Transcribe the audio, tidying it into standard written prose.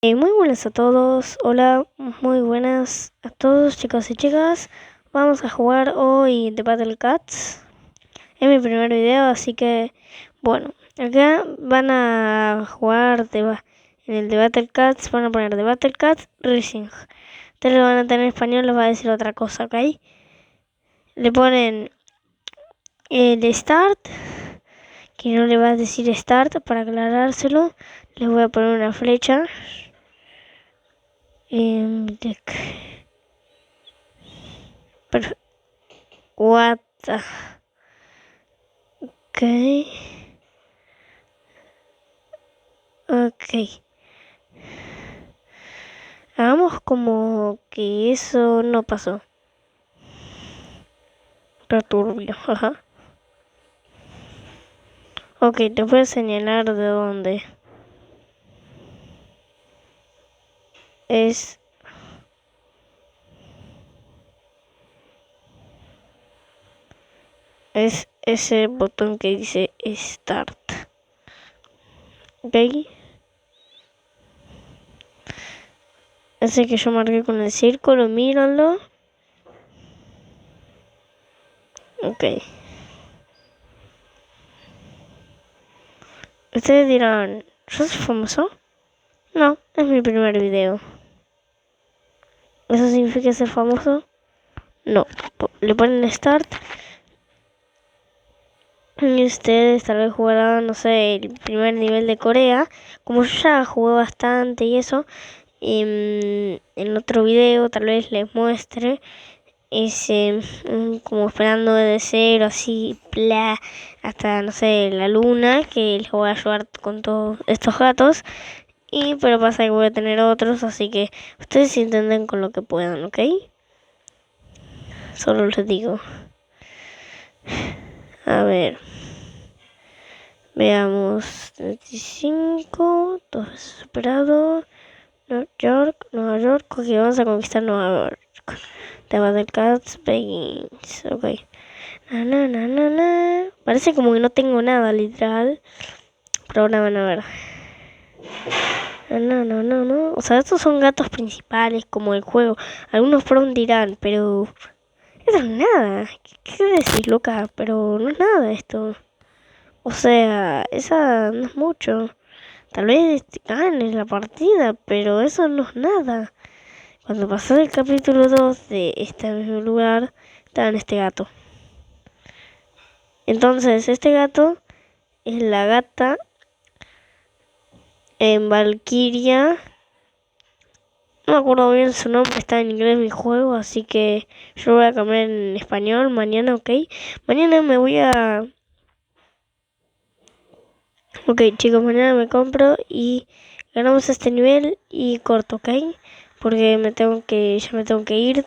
Muy buenas a todos, hola, muy buenas a todos chicos y chicas. Vamos a jugar hoy The Battle Cats. Es mi primer video, así que bueno, acá van a jugar en el The Battle Cats, van a poner The Battle Cats Racing. Ustedes lo van a tener en español, les va a decir otra cosa, ¿ok? Le ponen el Start, que no le va a decir Start, para aclarárselo. Les voy a poner una flecha. What the... Ok. Hagamos como que eso no pasó. Está turbio, ajá. Ok, te voy a señalar de dónde. Es ese botón que dice Start. Ok. Ese que yo marqué con el círculo, mírenlo. Ok. Ustedes dirán, ¿yo soy famoso? No, es mi primer video. ¿Eso significa ser famoso? No. Le ponen Start. Y ustedes tal vez jugarán, no sé, el primer nivel de Corea. Como yo ya jugué bastante y eso, en otro video tal vez les muestre ese, como esperando de cero, así, bla, hasta, no sé, la luna, que les voy a ayudar con todos estos gatos. Pero pasa que voy a tener otros, así que ustedes intenten con lo que puedan, ¿ok? Solo les digo. A ver. Veamos, 35, todo superado. Nueva York, ok, vamos a conquistar Nueva York. The Battle Cats begins, ok. Parece como que no tengo nada, literal. Pero ahora van a ver. No. O sea, estos son gatos principales, como el juego. Algunos pronto dirán, pero... Eso es nada. ¿Qué decís, loca? Pero no es nada esto. O sea, esa no es mucho. Tal vez ganes la partida, pero eso no es nada. Cuando pasó el capítulo 2 de este mismo lugar, estaba en este gato. Entonces, este gato es la gata en Valkyria. No me acuerdo bien su nombre, está en inglés mi juego, así que yo lo voy a cambiar en español mañana, ¿ok? Mañana me voy a... Ok, chicos, mañana me compro y ganamos este nivel y corto, ¿ok? Porque ya me tengo que ir.